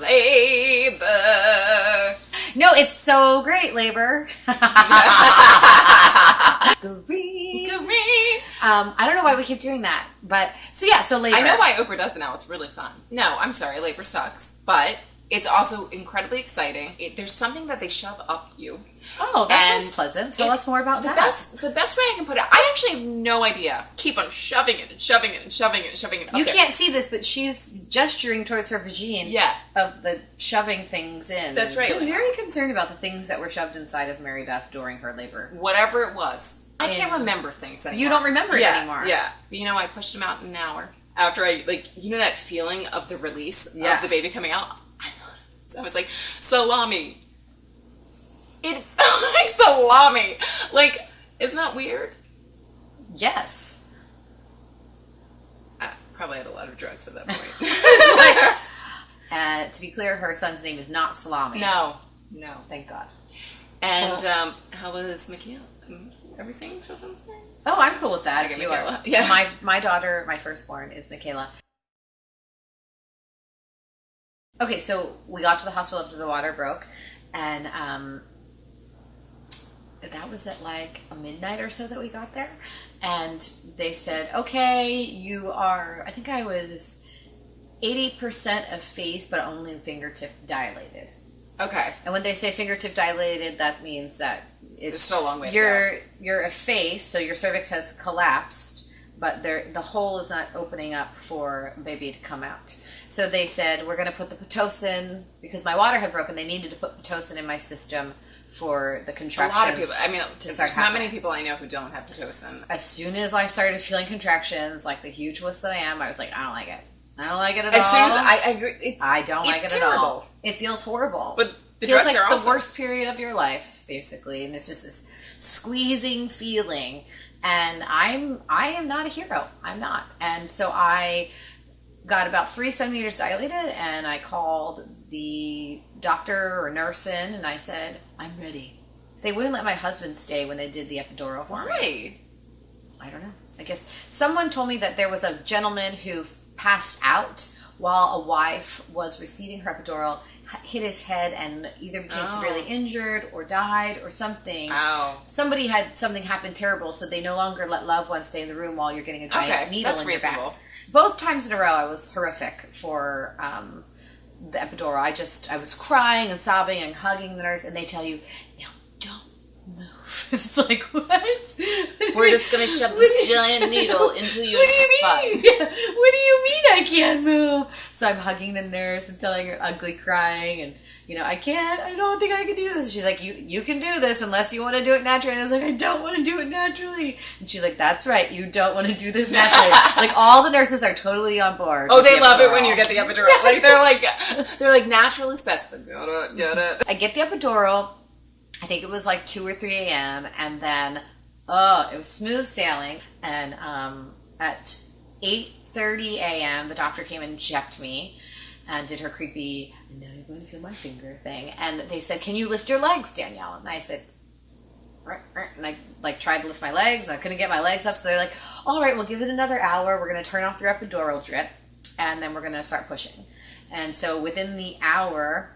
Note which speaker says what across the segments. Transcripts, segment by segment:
Speaker 1: labor.
Speaker 2: No, it's so great, labor. I don't know why we keep doing that, but so labor.
Speaker 1: I know why Oprah does it now. It's really fun. No, I'm sorry, labor sucks, but it's also incredibly exciting. There's something that they shove up you.
Speaker 2: Oh, that sounds pleasant. Tell us more about that.
Speaker 1: The best way I can put it, I actually have no idea. Keep on shoving it and shoving it and shoving it and shoving it. Okay.
Speaker 2: You can't see this, but she's gesturing towards her vagine.
Speaker 1: Yeah.
Speaker 2: Of the shoving things in.
Speaker 1: That's right.
Speaker 2: I'm very concerned about the things that were shoved inside of Mary Beth during her labor.
Speaker 1: Whatever it was. I can't remember things anymore.
Speaker 2: You don't remember it anymore.
Speaker 1: Yeah. But I pushed them out in an hour. After I, that feeling of the release of the baby coming out? I was like, salami. It felt like salami. Isn't that weird?
Speaker 2: Yes.
Speaker 1: I probably had a lot of drugs at that point.
Speaker 2: To be clear, her son's name is not Salami.
Speaker 1: No.
Speaker 2: Thank God.
Speaker 1: And how was Michaela? Are we saying children's names?
Speaker 2: Oh, I'm cool with that.
Speaker 1: Okay,
Speaker 2: if you
Speaker 1: Michaela.
Speaker 2: are.
Speaker 1: Yeah.
Speaker 2: My daughter, my firstborn, is Michaela. Okay, so we got to the hospital after the water broke, and that was at a midnight or so that we got there, and they said, okay, you are, I think I was 80% of face, but only fingertip dilated. Okay. And when they say fingertip dilated, that means that
Speaker 1: it's still a long way to go.
Speaker 2: You're a face, so your cervix has collapsed, but the hole is not opening up for a baby to come out. So they said, we're going to put the Pitocin, because my water had broken, they needed to put Pitocin in my system for the contractions.
Speaker 1: A lot of people, there's not many people I know who don't have Pitocin.
Speaker 2: As soon as I started feeling contractions, like the huge wuss that I am, I was like, I don't like it. I don't like it at all.
Speaker 1: As soon as I agree.
Speaker 2: I don't like it
Speaker 1: terrible.
Speaker 2: At all. It feels horrible.
Speaker 1: But the
Speaker 2: drugs
Speaker 1: drugs
Speaker 2: are
Speaker 1: awesome.
Speaker 2: The worst period of your life, basically, and it's just this squeezing feeling. And I am not a hero. I'm not. And so I got about 3 centimeters dilated, and I called the doctor or nurse in, and I said, I'm ready. They wouldn't let my husband stay when they did the epidural for me.
Speaker 1: Why?
Speaker 2: I don't know. I guess someone told me that there was a gentleman who passed out while a wife was receiving her epidural, hit his head, and either became severely injured or died or something.
Speaker 1: Oh.
Speaker 2: Somebody had something happen terrible, so they no longer let loved ones stay in the room while you're getting a giant needle in your back. Both times in a row, I was horrific for the epidural. I was crying and sobbing and hugging the nurse, and they tell you, now don't move. It's like, what?
Speaker 1: We're just going to shove this giant needle into your spine.
Speaker 2: Yeah. What do you mean I can't move? So I'm hugging the nurse and telling her ugly crying, and I don't think I can do this. And she's like, you can do this unless you want to do it naturally. And I was like, I don't want to do it naturally. And she's like, that's right, you don't want to do this naturally. All the nurses are totally on board.
Speaker 1: Oh, they love it when you get the epidural. Yes. They're like, natural is best, but get it.
Speaker 2: I get the epidural. I think it was 2 or 3 a.m. And then, it was smooth sailing. And at 8:30 a.m., the doctor came and checked me and did her creepy, now you're going to feel my finger thing. And they said, can you lift your legs, Danielle? And I said, and I tried to lift my legs, and I couldn't get my legs up. So they're like, all right, we'll give it another hour. We're going to turn off your epidural drip, and then we're going to start pushing. And so within the hour,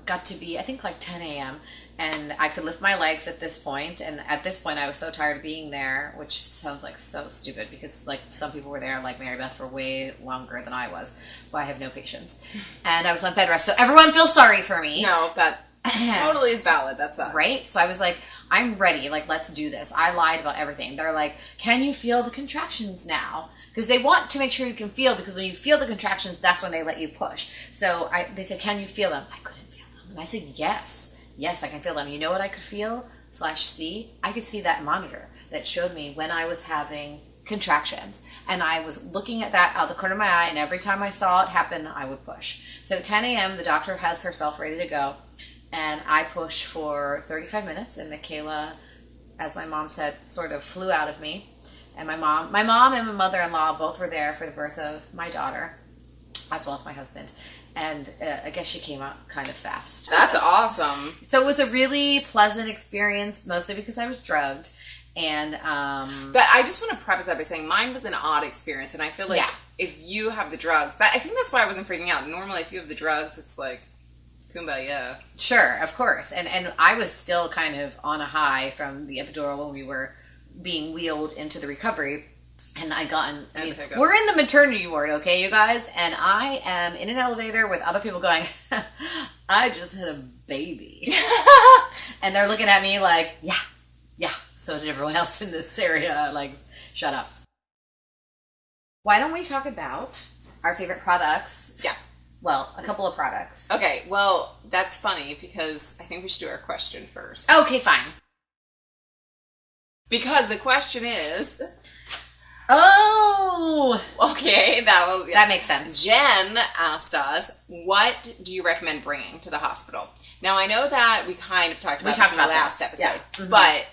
Speaker 2: got to be, I think, 10 a.m., and I could lift my legs at this point. And at this point, I was so tired of being there, which sounds so stupid, because some people were there, like Mary Beth, for way longer than I was. Well, I have no patience. And I was on bed rest, so everyone feels sorry for me.
Speaker 1: No, that totally is valid. That sucks.
Speaker 2: Right? So I was like, I'm ready. Let's do this. I lied about everything. They're like, can you feel the contractions now? Because they want to make sure you can feel, because when you feel the contractions, that's when they let you push. So they said, can you feel them? I couldn't feel them. And I said, yes. Yes, I can feel them. You know what I could feel / see? I could see that monitor that showed me when I was having contractions. And I was looking at that out of the corner of my eye, and every time I saw it happen, I would push. So 10 a.m., the doctor has herself ready to go, and I push for 35 minutes, and Michaela, as my mom said, sort of flew out of me. And my mom and my mother-in-law both were there for the birth of my daughter, as well as my husband. And I guess she came out kind of fast.
Speaker 1: That's awesome.
Speaker 2: So it was a really pleasant experience, mostly because I was drugged. And
Speaker 1: but I just want to preface that by saying mine was an odd experience, and I feel like if you have the drugs, I think that's why I wasn't freaking out. Normally, if you have the drugs, it's like, kumbaya.
Speaker 2: Sure, of course. And I was still kind of on a high from the epidural when we were being wheeled into the recovery. And we're in the maternity ward, okay, you guys? And I am in an elevator with other people going, I just had a baby. And they're looking at me like, yeah. So did everyone else in this area. Like, shut up. Why don't we talk about our favorite products?
Speaker 1: Yeah.
Speaker 2: Well, a couple of products.
Speaker 1: Okay, well, that's funny because I think we should do our question first.
Speaker 2: Okay, fine.
Speaker 1: Because the question is...
Speaker 2: Oh!
Speaker 1: Okay,
Speaker 2: that makes sense.
Speaker 1: Jen asked us, what do you recommend bringing to the hospital? Now, I know that we kind of talked about this in the last episode, but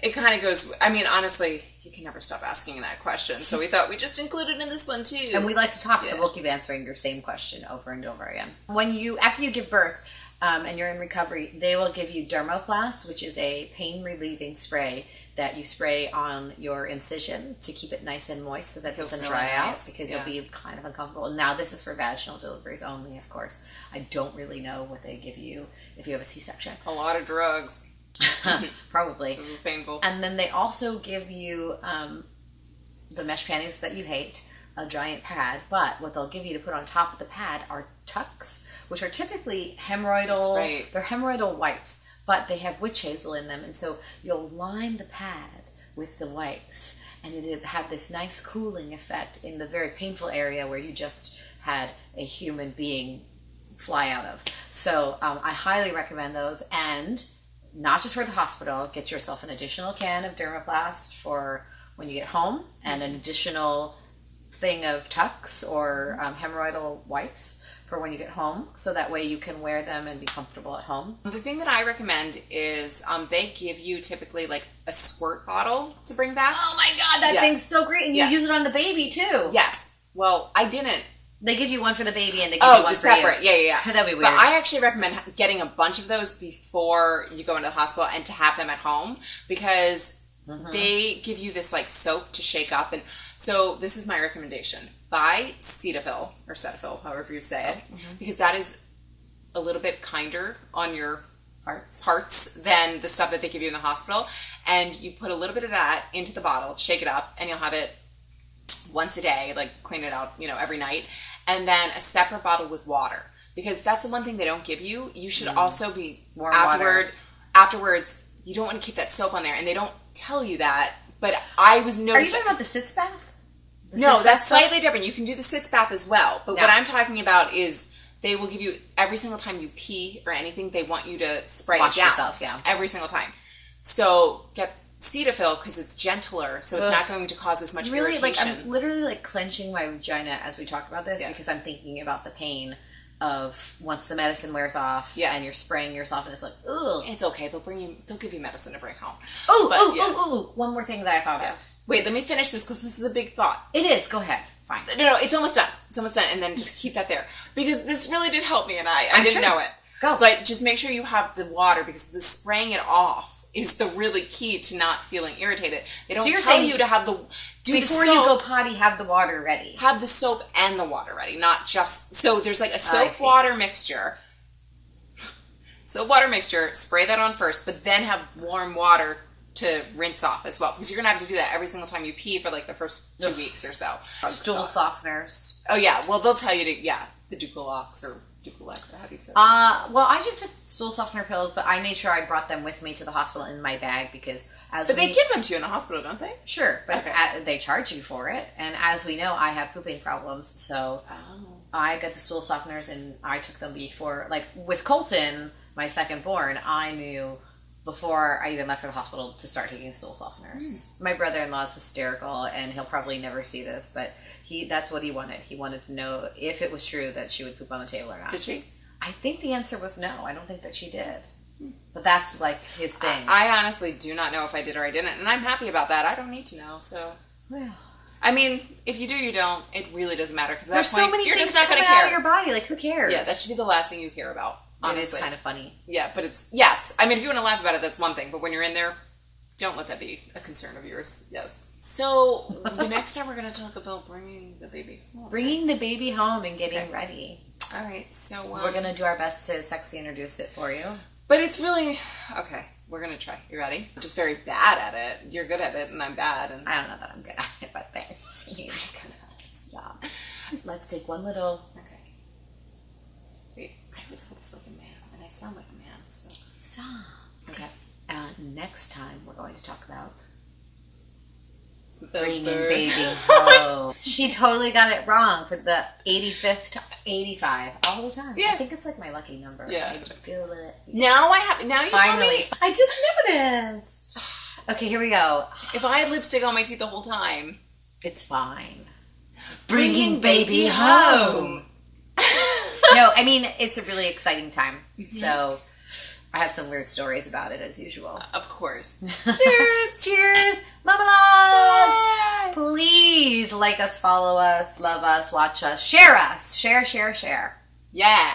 Speaker 1: it kind of goes... I mean, honestly... You can never stop asking that question, so we thought we'd just include it in this one too.
Speaker 2: And we like to talk, so we'll keep answering your same question over and over again. After you give birth and you're in recovery, they will give you Dermoplast, which is a pain-relieving spray that you spray on your incision to keep it nice and moist so that it doesn't dry out because you'll be kind of uncomfortable. And now this is for vaginal deliveries only, of course. I don't really know what they give you if you have a C-section.
Speaker 1: A lot of drugs.
Speaker 2: Probably.
Speaker 1: This is painful.
Speaker 2: And then they also give you the mesh panties that you hate, a giant pad, but what they'll give you to put on top of the pad are tucks, which are typically hemorrhoidal.
Speaker 1: That's right.
Speaker 2: They're hemorrhoidal wipes, but they have witch hazel in them, and so you'll line the pad with the wipes, and it'll have this nice cooling effect in the very painful area where you just had a human being fly out of. So I highly recommend those, and not just for the hospital, get yourself an additional can of Dermoplast for when you get home, and an additional thing of tucks or hemorrhoidal wipes for when you get home, so that way you can wear them and be comfortable at home.
Speaker 1: The thing that I recommend is they give you typically like a squirt bottle to bring back.
Speaker 2: Oh my god, that thing's so great, and you use it on the baby too.
Speaker 1: Yes. Well, I didn't.
Speaker 2: They give you one for the baby and they give you one for
Speaker 1: separate.
Speaker 2: you.
Speaker 1: Yeah.
Speaker 2: That'd be weird.
Speaker 1: But I actually recommend getting a bunch of those before you go into the hospital and to have them at home because they give you this like soap to shake up. And so this is my recommendation. Buy Cetaphil or Cetaphil, however you say it, because that is a little bit kinder on your parts than the stuff that they give you in the hospital. And you put a little bit of that into the bottle, shake it up, and you'll have it once a day, like clean it out, every night. And then a separate bottle with water, because that's the one thing they don't give you. You should also be afterwards. You don't want to keep that soap on there, and they don't tell you that. But I was noticing.
Speaker 2: Are you talking about the sitz bath?
Speaker 1: No, that's slightly different. You can do the sitz bath as well. But what I'm talking about is they will give you every single time you pee or anything. They want you to spray it down
Speaker 2: yourself, every
Speaker 1: single time. So get Cetaphil because it's gentler, so it's not going to cause as much irritation.
Speaker 2: I'm literally clenching my vagina as we talk about this because I'm thinking about the pain of once the medicine wears off and you're spraying yourself and it's like, ugh.
Speaker 1: It's okay. They'll give you medicine to bring home.
Speaker 2: Oh, one more thing that I thought of.
Speaker 1: Wait, let me finish this because this is a big thought.
Speaker 2: It is. Go ahead. Fine.
Speaker 1: No, it's almost done. And then just keep that there because this really did help me, and I didn't know it.
Speaker 2: Go.
Speaker 1: But just make sure you have the water because the spraying it off is the really key to not feeling irritated. They don't tell you to have
Speaker 2: before you go potty, have the water ready.
Speaker 1: Have the soap and the water ready, not just... So there's like a soap-water mixture. Soap-water mixture, spray that on first, but then have warm water to rinse off as well. Because you're going to have to do that every single time you pee for like the first 2 weeks or so.
Speaker 2: Stool softeners.
Speaker 1: Oh yeah, well they'll tell you to, the Ducalox or Ducalac, how do you say
Speaker 2: that? Well, I just took stool softener pills, but I made sure I brought them with me to the hospital in my bag because
Speaker 1: they give them to you in the hospital, don't they?
Speaker 2: Sure, but they charge you for it. And as we know, I have pooping problems, so I got the stool softeners and I took them before, like with Colton, my second born, I knew before I even left for the hospital to start taking stool softeners. My brother-in-law is hysterical, and he'll probably never see this, but that's what he wanted. He wanted to know if it was true that she would poop on the table or not.
Speaker 1: Did she?
Speaker 2: I think the answer was no. I don't think that she did. But that's like his thing.
Speaker 1: I honestly do not know if I did or I didn't, and I'm happy about that. I don't need to know, so...
Speaker 2: Well...
Speaker 1: I mean, if you do, you don't. It really doesn't matter, because
Speaker 2: there's so many things coming out of your body. Like, who cares?
Speaker 1: Yeah, that should be the last thing you care about. Honestly.
Speaker 2: It is kind of funny.
Speaker 1: Yeah, but it's... Yes. I mean, if you want to laugh about it, that's one thing. But when you're in there, don't let that be a concern of yours. Yes. So, the next time we're going to talk about bringing the baby home.
Speaker 2: Bringing the baby home and getting ready.
Speaker 1: All right, so...
Speaker 2: we're going to do our best to sexy introduce it for you.
Speaker 1: But it's really... Okay, we're going to try. You ready? I'm just very bad at it. You're good at it, and I'm bad. And
Speaker 2: I don't know that I'm good at it, but thanks. Stop. Let's take one little...
Speaker 1: Okay. Wait, I always hold this like a man, and I sound like a man, so...
Speaker 2: Stop. Okay. Next time, we're going to talk about... bringing baby home. She totally got it wrong for the 85th to 85 all the time.
Speaker 1: Yeah.
Speaker 2: I think it's like my lucky number.
Speaker 1: Yeah.
Speaker 2: I feel it.
Speaker 1: Now you tell me.
Speaker 2: I just noticed. Okay, here we go.
Speaker 1: If I had lipstick on my teeth the whole time.
Speaker 2: It's fine. Bringing baby home. No, I mean, it's a really exciting time. Mm-hmm. So I have some weird stories about it as usual.
Speaker 1: Of course.
Speaker 2: Cheers. Cheers. Mamalogues. Please like us, follow us, love us, watch us, share us. Share.
Speaker 1: Yeah.